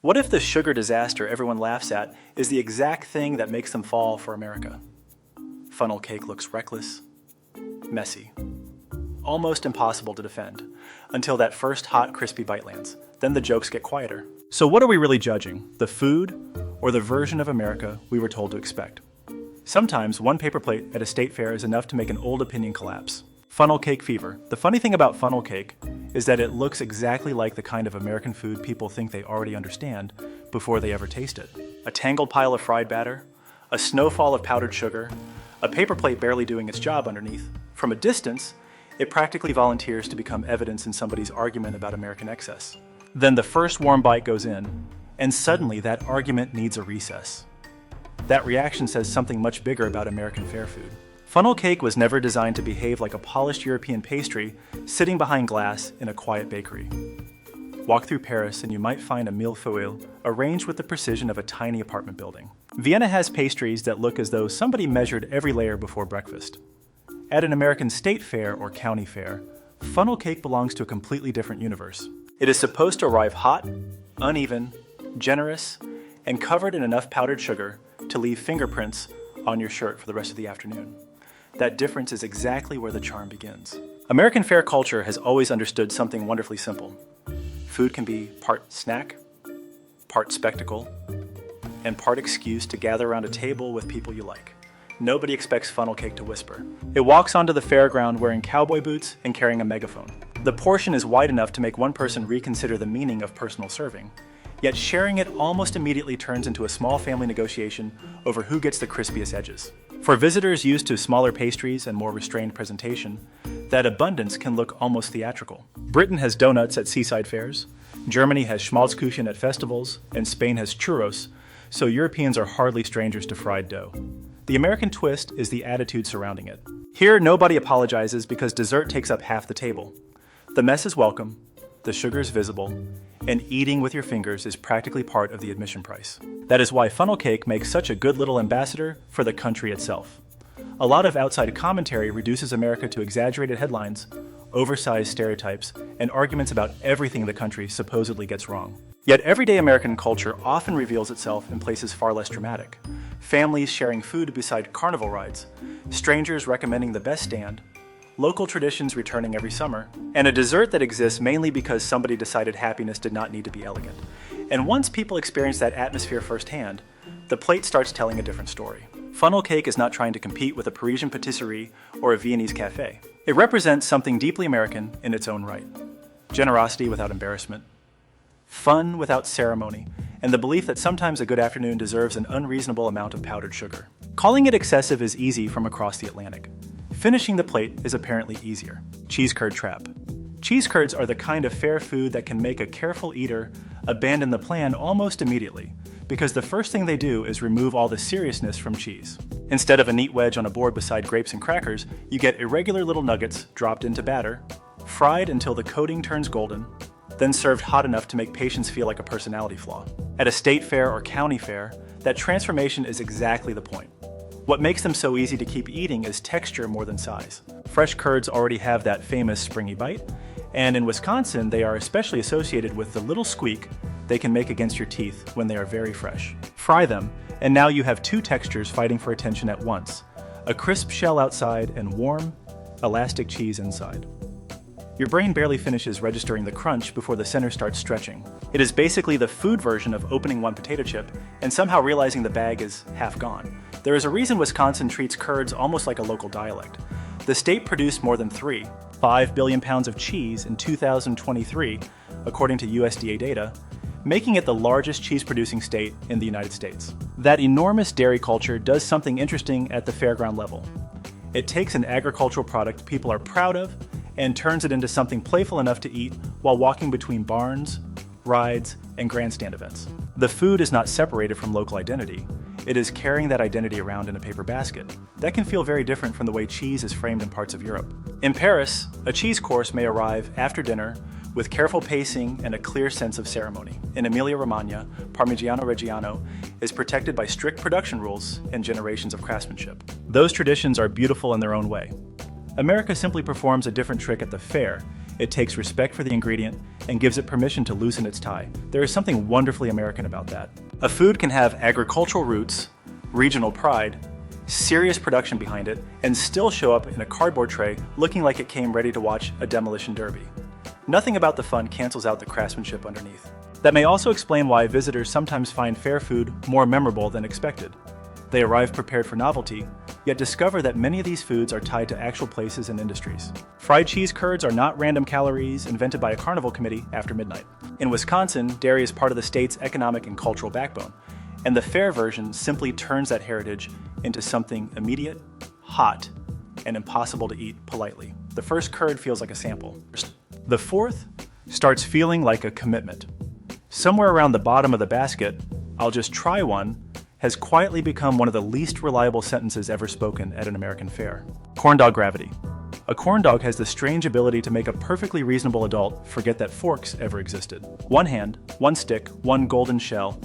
What if the sugar disaster everyone laughs at is the exact thing that makes them fall for America? Funnel cake looks reckless, messy, almost impossible to defend, until that first hot, crispy bite lands. Then the jokes get quieter. So what are we really judging? The food or the version of America we were told to expect? Sometimes one paper plate at a state fair is enough to make an old opinion collapse. Funnel cake fever. The funny thing about funnel cake is that it looks exactly like the kind of American food people think they already understand before they ever taste it. A tangled pile of fried batter, a snowfall of powdered sugar, a paper plate barely doing its job underneath. From a distance, it practically volunteers to become evidence in somebody's argument about American excess. Then the first warm bite goes in, and suddenly that argument needs a recess. That reaction says something much bigger about American fare food. Funnel cake was never designed to behave like a polished European pastry sitting behind glass in a quiet bakery. Walk through Paris and you might find a millefeuille arranged with the precision of a tiny apartment building. Vienna has pastries that look as though somebody measured every layer before breakfast. At an American state fair or county fair, funnel cake belongs to a completely different universe. It is supposed to arrive hot, uneven, generous, and covered in enough powdered sugar to leave fingerprints on your shirt for the rest of the afternoon. That difference is exactly where the charm begins. American fare culture has always understood something wonderfully simple. Food can be part snack, part spectacle, and part excuse to gather around a table with people you like. Nobody expects funnel cake to whisper. It walks onto the fairground wearing cowboy boots and carrying a megaphone. The portion is wide enough to make one person reconsider the meaning of personal serving. Yet sharing it almost immediately turns into a small family negotiation over who gets the crispiest edges. For visitors used to smaller pastries and more restrained presentation, that abundance can look almost theatrical. Britain has donuts at seaside fairs, Germany has Schmalzkuchen at festivals, and Spain has churros, so Europeans are hardly strangers to fried dough. The American twist is the attitude surrounding it. Here, nobody apologizes because dessert takes up half the table. The mess is welcome, the sugar is visible, and eating with your fingers is practically part of the admission price. That is why funnel cake makes such a good little ambassador for the country itself. A lot of outside commentary reduces America to exaggerated headlines, oversized stereotypes, and arguments about everything the country supposedly gets wrong. Yet everyday American culture often reveals itself in places far less dramatic. Families sharing food beside carnival rides, strangers recommending the best stand, local traditions returning every summer, and a dessert that exists mainly because somebody decided happiness did not need to be elegant. And once people experience that atmosphere firsthand, the plate starts telling a different story. Funnel cake is not trying to compete with a Parisian patisserie or a Viennese cafe. It represents something deeply American in its own right. Generosity without embarrassment, fun without ceremony, and the belief that sometimes a good afternoon deserves an unreasonable amount of powdered sugar. Calling it excessive is easy from across the Atlantic. Finishing the plate is apparently easier. Cheese curd trap. Cheese curds are the kind of fair food that can make a careful eater abandon the plan almost immediately, because the first thing they do is remove all the seriousness from cheese. Instead of a neat wedge on a board beside grapes and crackers, you get irregular little nuggets dropped into batter, fried until the coating turns golden, then served hot enough to make patients feel like a personality flaw. At a state fair or county fair, that transformation is exactly the point. What makes them so easy to keep eating is texture more than size. Fresh curds already have that famous springy bite, and in Wisconsin, they are especially associated with the little squeak they can make against your teeth when they are very fresh. Fry them, and now you have two textures fighting for attention at once: a crisp shell outside and warm, elastic cheese inside. Your brain barely finishes registering the crunch before the center starts stretching. It is basically the food version of opening one potato chip and somehow realizing the bag is half gone. There is a reason Wisconsin treats curds almost like a local dialect. The state produced more than 5 billion pounds of cheese in 2023, according to USDA data, making it the largest cheese-producing state in the United States. That enormous dairy culture does something interesting at the fairground level. It takes an agricultural product people are proud of and turns it into something playful enough to eat while walking between barns, rides, and grandstand events. The food is not separated from local identity. It is carrying that identity around in a paper basket. That can feel very different from the way cheese is framed in parts of Europe. In Paris, a cheese course may arrive after dinner with careful pacing and a clear sense of ceremony. In Emilia-Romagna, Parmigiano Reggiano is protected by strict production rules and generations of craftsmanship. Those traditions are beautiful in their own way. America simply performs a different trick at the fair It takes respect for the ingredient and gives it permission to loosen its tie. There is something wonderfully American about that. A food can have agricultural roots, regional pride, serious production behind it, and still show up in a cardboard tray looking like it came ready to watch a demolition derby. Nothing about the fun cancels out the craftsmanship underneath. That may also explain why visitors sometimes find fair food more memorable than expected. They arrive prepared for novelty, yet discover that many of these foods are tied to actual places and industries. Fried cheese curds are not random calories invented by a carnival committee after midnight. In Wisconsin, dairy is part of the state's economic and cultural backbone, and the fair version simply turns that heritage into something immediate, hot, and impossible to eat politely. The first curd feels like a sample. The fourth starts feeling like a commitment. Somewhere around the bottom of the basket, "I'll just try one," has quietly become one of the least reliable sentences ever spoken at an American fair. Corn dog gravity. A corn dog has the strange ability to make a perfectly reasonable adult forget that forks ever existed. One hand, one stick, one golden shell,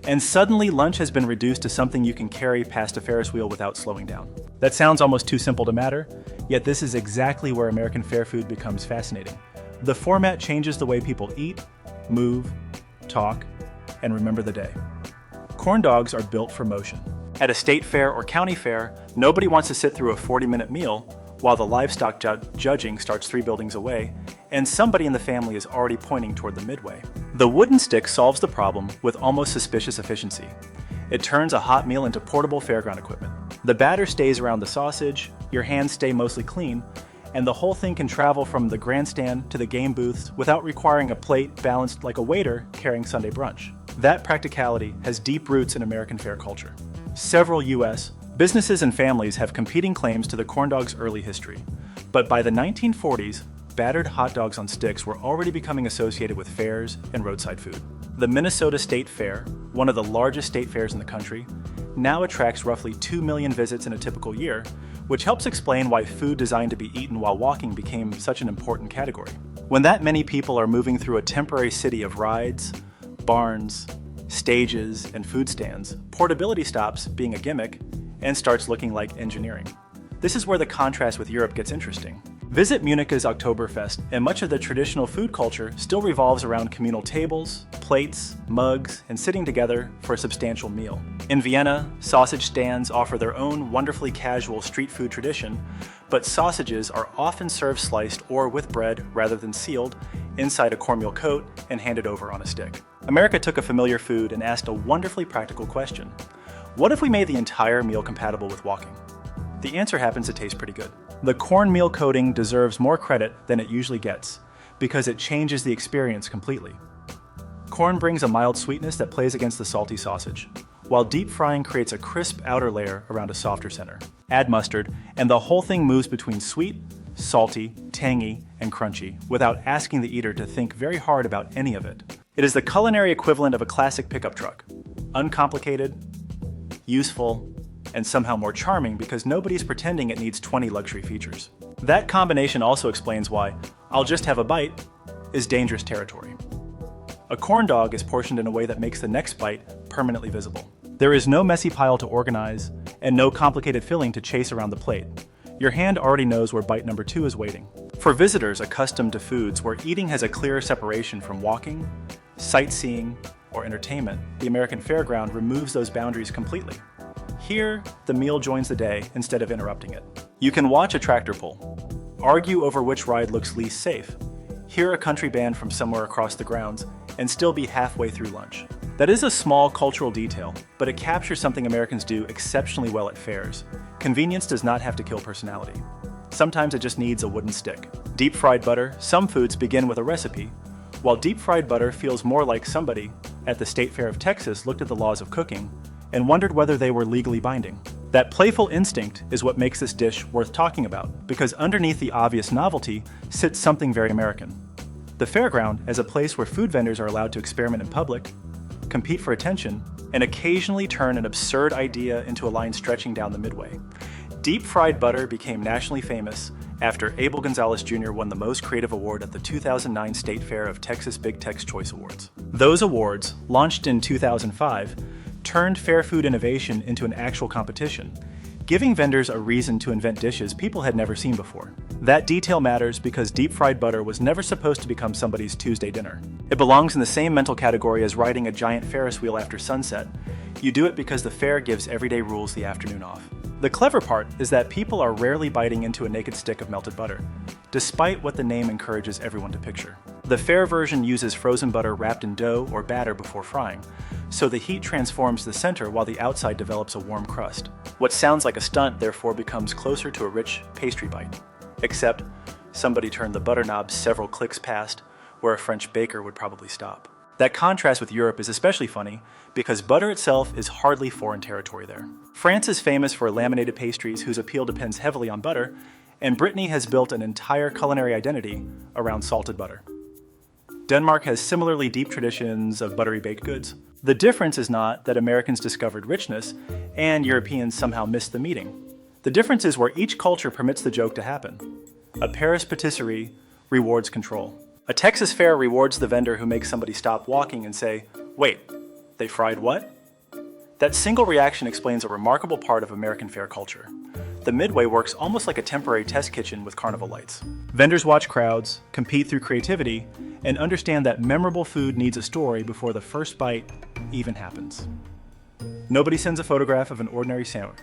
and suddenly lunch has been reduced to something you can carry past a Ferris wheel without slowing down. That sounds almost too simple to matter, yet this is exactly where American fair food becomes fascinating. The format changes the way people eat, move, talk, and remember the day. Corn dogs are built for motion. At a state fair or county fair, nobody wants to sit through a 40-minute meal while the livestock judging starts 3 buildings away, and somebody in the family is already pointing toward the midway. The wooden stick solves the problem with almost suspicious efficiency. It turns a hot meal into portable fairground equipment. The batter stays around the sausage, your hands stay mostly clean, and the whole thing can travel from the grandstand to the game booths without requiring a plate balanced like a waiter carrying Sunday brunch. That practicality has deep roots in American fair culture. Several U.S. businesses and families have competing claims to the corn dog's early history, but by the 1940s, battered hot dogs on sticks were already becoming associated with fairs and roadside food. The Minnesota State Fair, one of the largest state fairs in the country, now attracts roughly 2 million visits in a typical year, which helps explain why food designed to be eaten while walking became such an important category. When that many people are moving through a temporary city of rides, barns, stages, and food stands, portability stops being a gimmick and starts looking like engineering. This is where the contrast with Europe gets interesting. Visit Munich's Oktoberfest, and much of the traditional food culture still revolves around communal tables, plates, mugs, and sitting together for a substantial meal. In Vienna, sausage stands offer their own wonderfully casual street food tradition, but sausages are often served sliced or with bread rather than sealed inside a cornmeal coat and handed over on a stick. America took a familiar food and asked a wonderfully practical question. What if we made the entire meal compatible with walking? The answer happens to taste pretty good. The cornmeal coating deserves more credit than it usually gets because it changes the experience completely. Corn brings a mild sweetness that plays against the salty sausage, while deep frying creates a crisp outer layer around a softer center. Add mustard, and the whole thing moves between sweet, salty, tangy, and crunchy without asking the eater to think very hard about any of it. It is the culinary equivalent of a classic pickup truck. Uncomplicated, useful, and somehow more charming because nobody's pretending it needs 20 luxury features. That combination also explains why "I'll just have a bite" is dangerous territory. A corn dog is portioned in a way that makes the next bite permanently visible. There is no messy pile to organize and no complicated filling to chase around the plate. Your hand already knows where bite number 2 is waiting. For visitors accustomed to foods where eating has a clearer separation from walking, sightseeing, or entertainment, the American fairground removes those boundaries completely. Here, the meal joins the day instead of interrupting it. You can watch a tractor pull, argue over which ride looks least safe, hear a country band from somewhere across the grounds, and still be halfway through lunch. That is a small cultural detail, but it captures something Americans do exceptionally well at fairs. Convenience does not have to kill personality. Sometimes it just needs a wooden stick. Deep fried butter, some foods begin with a recipe, while deep fried butter feels more like somebody at the State Fair of Texas looked at the laws of cooking and wondered whether they were legally binding. That playful instinct is what makes this dish worth talking about, because underneath the obvious novelty sits something very American. The fairground as a place where food vendors are allowed to experiment in public, compete for attention, and occasionally turn an absurd idea into a line stretching down the midway. Deep fried butter became nationally famous after Abel Gonzalez Jr. won the Most Creative Award at the 2009 State Fair of Texas Big Tex Choice Awards. Those awards, launched in 2005, turned fair food innovation into an actual competition, giving vendors a reason to invent dishes people had never seen before. That detail matters because deep-fried butter was never supposed to become somebody's Tuesday dinner. It belongs in the same mental category as riding a giant Ferris wheel after sunset. You do it because the fair gives everyday rules the afternoon off. The clever part is that people are rarely biting into a naked stick of melted butter, despite what the name encourages everyone to picture. The fair version uses frozen butter wrapped in dough or batter before frying, so the heat transforms the center while the outside develops a warm crust. What sounds like a stunt therefore becomes closer to a rich pastry bite. Except, somebody turned the butter knob several clicks past where a French baker would probably stop. That contrast with Europe is especially funny because butter itself is hardly foreign territory there. France is famous for laminated pastries whose appeal depends heavily on butter, and Brittany has built an entire culinary identity around salted butter. Denmark has similarly deep traditions of buttery baked goods. The difference is not that Americans discovered richness and Europeans somehow missed the meeting. The difference is where each culture permits the joke to happen. A Paris patisserie rewards control. A Texas fair rewards the vendor who makes somebody stop walking and say, "Wait, they fried what?" That single reaction explains a remarkable part of American fair culture. The Midway works almost like a temporary test kitchen with carnival lights. Vendors watch crowds, compete through creativity, and understand that memorable food needs a story before the first bite even happens. Nobody sends a photograph of an ordinary sandwich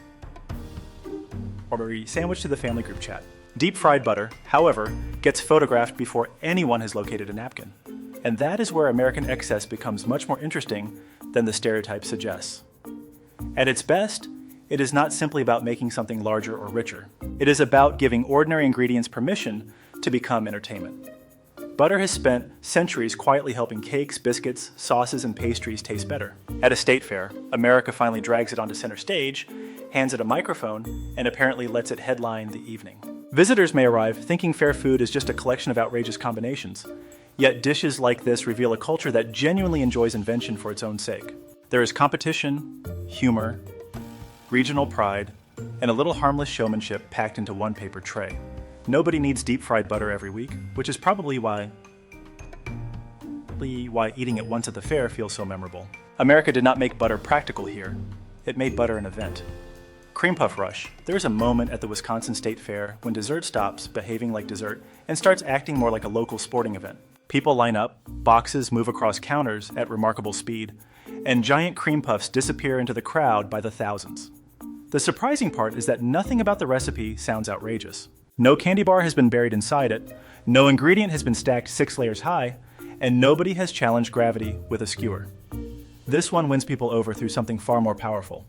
to the family group chat. Deep-fried butter, however, gets photographed before anyone has located a napkin. And that is where American excess becomes much more interesting than the stereotype suggests. At its best, it is not simply about making something larger or richer. It is about giving ordinary ingredients permission to become entertainment. Butter has spent centuries quietly helping cakes, biscuits, sauces, and pastries taste better. At a state fair, America finally drags it onto center stage, hands it a microphone, and apparently lets it headline the evening. Visitors may arrive thinking fair food is just a collection of outrageous combinations, yet dishes like this reveal a culture that genuinely enjoys invention for its own sake. There is competition, humor, regional pride, and a little harmless showmanship packed into one paper tray. Nobody needs deep-fried butter every week, which is probably why eating it once at the fair feels so memorable. America did not make butter practical here. It made butter an event. Cream puff rush. There is a moment at the Wisconsin State Fair when dessert stops behaving like dessert and starts acting more like a local sporting event. People line up, boxes move across counters at remarkable speed, and giant cream puffs disappear into the crowd by the thousands. The surprising part is that nothing about the recipe sounds outrageous. No candy bar has been buried inside it, no ingredient has been stacked 6 layers high, and nobody has challenged gravity with a skewer. This one wins people over through something far more powerful: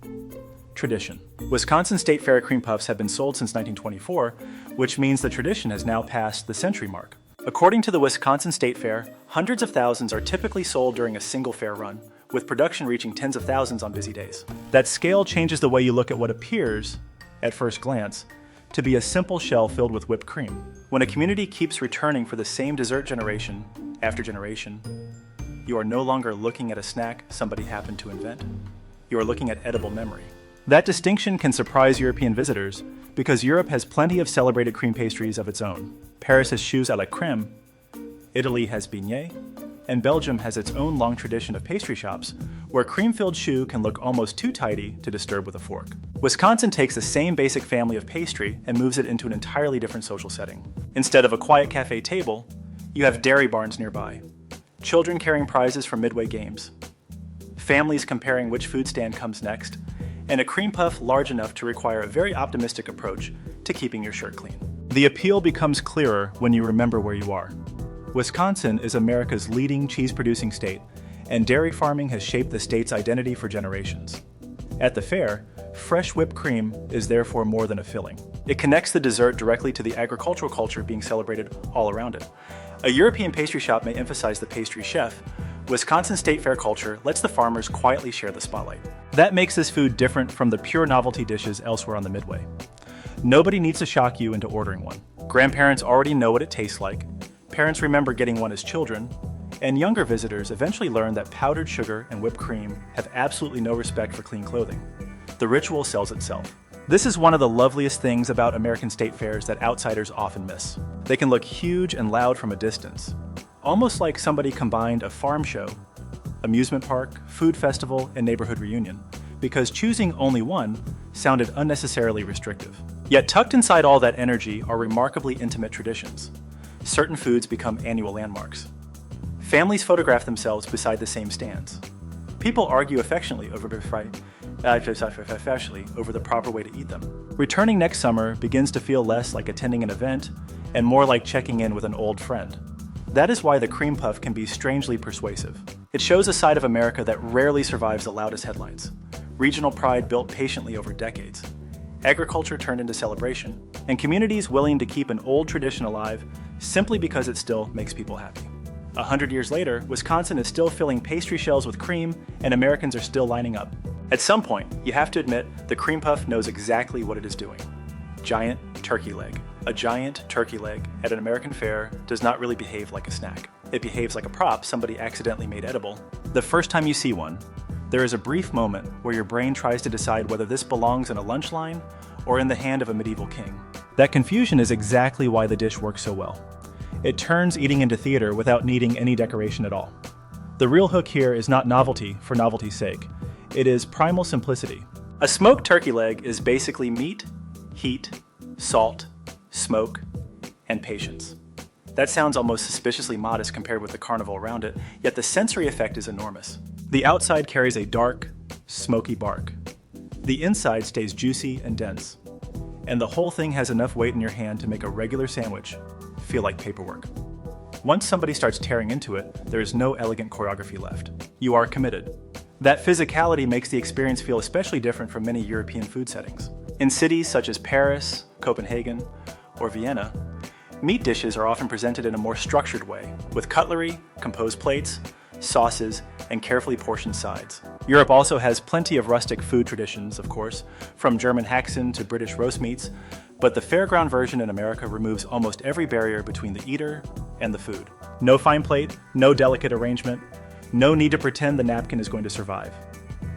tradition. Wisconsin State Fair cream puffs have been sold since 1924, which means the tradition has now passed the century mark. According to the Wisconsin State Fair, hundreds of thousands are typically sold during a single fair run, with production reaching tens of thousands on busy days. That scale changes the way you look at what appears, at first glance, to be a simple shell filled with whipped cream. When a community keeps returning for the same dessert generation after generation, you are no longer looking at a snack somebody happened to invent. You are looking at edible memory. That distinction can surprise European visitors because Europe has plenty of celebrated cream pastries of its own. Paris has choux à la crème, Italy has beignets, and Belgium has its own long tradition of pastry shops where cream-filled choux can look almost too tidy to disturb with a fork. Wisconsin takes the same basic family of pastry and moves it into an entirely different social setting. Instead of a quiet cafe table, you have dairy barns nearby, children carrying prizes from Midway games, families comparing which food stand comes next, and a cream puff large enough to require a very optimistic approach to keeping your shirt clean. The appeal becomes clearer when you remember where you are. Wisconsin is America's leading cheese-producing state, and dairy farming has shaped the state's identity for generations. At the fair, fresh whipped cream is therefore more than a filling. It connects the dessert directly to the agricultural culture being celebrated all around it. A European pastry shop may emphasize the pastry chef. Wisconsin State Fair culture lets the farmers quietly share the spotlight. That makes this food different from the pure novelty dishes elsewhere on the Midway. Nobody needs to shock you into ordering one. Grandparents already know what it tastes like. Parents remember getting one as children, and younger visitors eventually learn that powdered sugar and whipped cream have absolutely no respect for clean clothing. The ritual sells itself. This is one of the loveliest things about American state fairs that outsiders often miss. They can look huge and loud from a distance, almost like somebody combined a farm show, amusement park, food festival, and neighborhood reunion. because choosing only one sounded unnecessarily restrictive. Yet tucked inside all that energy are remarkably intimate traditions. Certain foods become annual landmarks. Families photograph themselves beside the same stands. People argue affectionately over the proper way to eat them. Returning next summer begins to feel less like attending an event and more like checking in with an old friend. That is why the cream puff can be strangely persuasive. It shows a side of America that rarely survives the loudest headlines. Regional pride built patiently over decades. Agriculture turned into celebration, and communities willing to keep an old tradition alive simply because it still makes people happy. 100 years later, Wisconsin is still filling pastry shells with cream, and Americans are still lining up. At some point, you have to admit, the cream puff knows exactly what it is doing. Giant turkey leg. A giant turkey leg at an American fair does not really behave like a snack. It behaves like a prop somebody accidentally made edible. The first time you see one, there is a brief moment where your brain tries to decide whether this belongs in a lunch line or in the hand of a medieval king. That confusion is exactly why the dish works so well. It turns eating into theater without needing any decoration at all. The real hook here is not novelty for novelty's sake. It is primal simplicity. A smoked turkey leg is basically meat, heat, salt, smoke, and patience. That sounds almost suspiciously modest compared with the carnival around it, yet the sensory effect is enormous. The outside carries a dark, smoky bark. The inside stays juicy and dense. And the whole thing has enough weight in your hand to make a regular sandwich feel like paperwork. Once somebody starts tearing into it, there is no elegant choreography left. You are committed. That physicality makes the experience feel especially different from many European food settings. In cities such as Paris, Copenhagen, or Vienna, meat dishes are often presented in a more structured way, with cutlery, composed plates, sauces, and carefully portioned sides. Europe also has plenty of rustic food traditions, of course, from German Haxen to British roast meats, but the fairground version in America removes almost every barrier between the eater and the food. No fine plate, no delicate arrangement, no need to pretend the napkin is going to survive.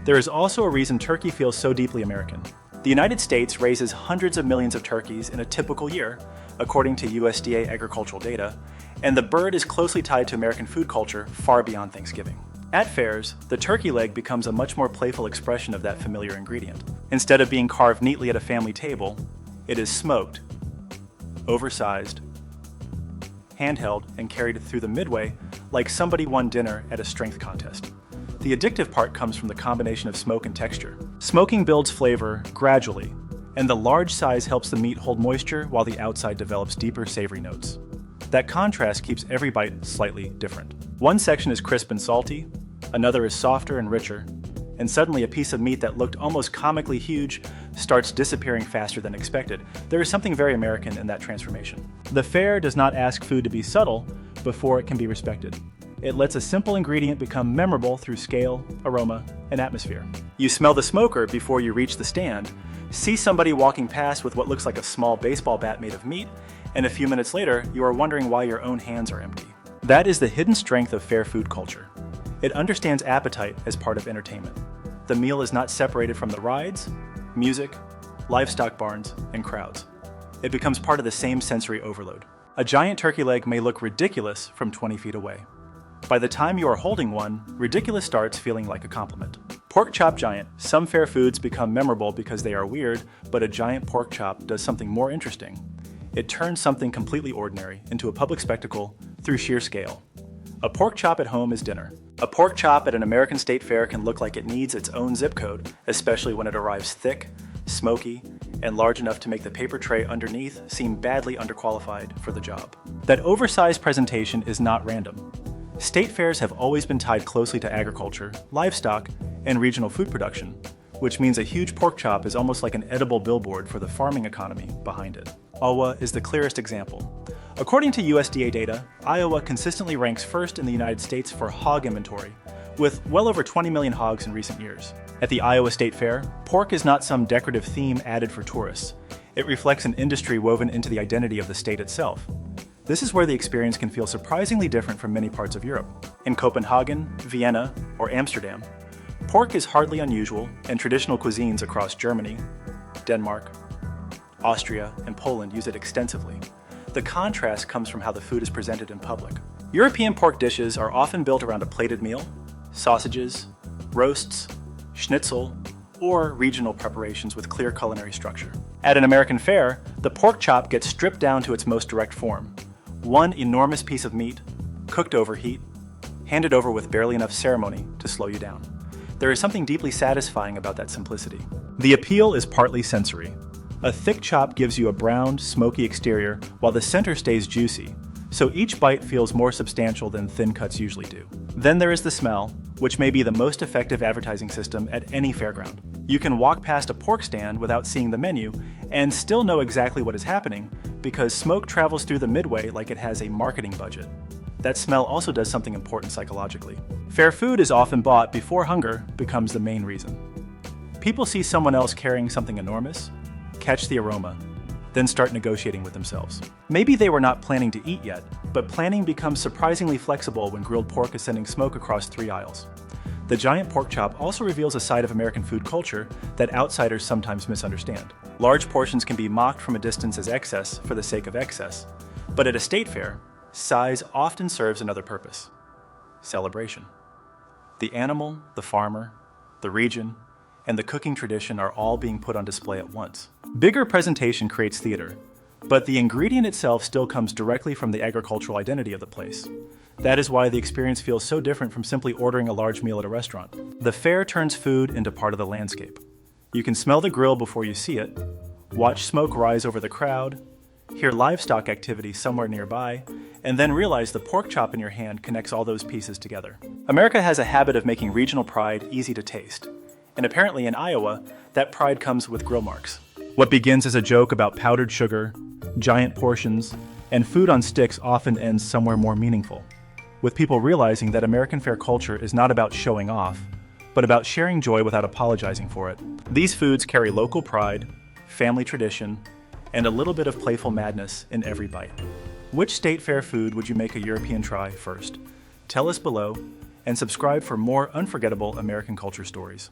There is also a reason turkey feels so deeply American. The United States raises hundreds of millions of turkeys in a typical year, according to USDA agricultural data, and the bird is closely tied to American food culture far beyond Thanksgiving. At fairs, the turkey leg becomes a much more playful expression of that familiar ingredient. Instead of being carved neatly at a family table, it is smoked, oversized, handheld, and carried through the midway like somebody won dinner at a strength contest. The addictive part comes from the combination of smoke and texture. Smoking builds flavor gradually, and the large size helps the meat hold moisture while the outside develops deeper savory notes. That contrast keeps every bite slightly different. One section is crisp and salty, another is softer and richer, and suddenly a piece of meat that looked almost comically huge starts disappearing faster than expected. There is something very American in that transformation. The fair does not ask food to be subtle before it can be respected. It lets a simple ingredient become memorable through scale, aroma, and atmosphere. You smell the smoker before you reach the stand, see somebody walking past with what looks like a small baseball bat made of meat, and a few minutes later, you are wondering why your own hands are empty. That is the hidden strength of fair food culture. It understands appetite as part of entertainment. The meal is not separated from the rides, music, livestock barns, and crowds. It becomes part of the same sensory overload. A giant turkey leg may look ridiculous from 20 feet away. By the time you are holding one, ridiculous starts feeling like a compliment. Pork chop giant. Some fair foods become memorable because they are weird, but a giant pork chop does something more interesting. It turns something completely ordinary into a public spectacle through sheer scale. A pork chop at home is dinner. A pork chop at an American state fair can look like it needs its own zip code, especially when it arrives thick, smoky, and large enough to make the paper tray underneath seem badly underqualified for the job. That oversized presentation is not random. State fairs have always been tied closely to agriculture, livestock, and regional food production, which means a huge pork chop is almost like an edible billboard for the farming economy behind it. Iowa is the clearest example. According to USDA data, Iowa consistently ranks first in the United States for hog inventory, with well over 20 million hogs in recent years. At the Iowa State Fair, pork is not some decorative theme added for tourists. It reflects an industry woven into the identity of the state itself. This is where the experience can feel surprisingly different from many parts of Europe. In Copenhagen, Vienna, or Amsterdam, pork is hardly unusual, and traditional cuisines across Germany, Denmark, Austria, and Poland use it extensively. The contrast comes from how the food is presented in public. European pork dishes are often built around a plated meal, sausages, roasts, schnitzel, or regional preparations with clear culinary structure. At an American fare, the pork chop gets stripped down to its most direct form. One enormous piece of meat, cooked over heat, handed over with barely enough ceremony to slow you down. There is something deeply satisfying about that simplicity. The appeal is partly sensory. A thick chop gives you a browned, smoky exterior while the center stays juicy, so each bite feels more substantial than thin cuts usually do. Then there is the smell, which may be the most effective advertising system at any fairground. You can walk past a pork stand without seeing the menu and still know exactly what is happening because smoke travels through the midway like it has a marketing budget. That smell also does something important psychologically. Fair food is often bought before hunger becomes the main reason. People see someone else carrying something enormous, catch the aroma, then start negotiating with themselves. Maybe they were not planning to eat yet, but planning becomes surprisingly flexible when grilled pork is sending smoke across 3 aisles. The giant pork chop also reveals a side of American food culture that outsiders sometimes misunderstand. Large portions can be mocked from a distance as excess for the sake of excess, but at a state fair, size often serves another purpose: celebration. The animal, the farmer, the region, and the cooking tradition are all being put on display at once. Bigger presentation creates theater, but the ingredient itself still comes directly from the agricultural identity of the place. That is why the experience feels so different from simply ordering a large meal at a restaurant. The fair turns food into part of the landscape. You can smell the grill before you see it, watch smoke rise over the crowd, hear livestock activity somewhere nearby, and then realize the pork chop in your hand connects all those pieces together. America has a habit of making regional pride easy to taste. And apparently in Iowa, that pride comes with grill marks. What begins as a joke about powdered sugar, giant portions, and food on sticks often ends somewhere more meaningful, with people realizing that American fare culture is not about showing off, but about sharing joy without apologizing for it. These foods carry local pride, family tradition, and a little bit of playful madness in every bite. Which state fair food would you make a European try first? Tell us below, and subscribe for more unforgettable American culture stories.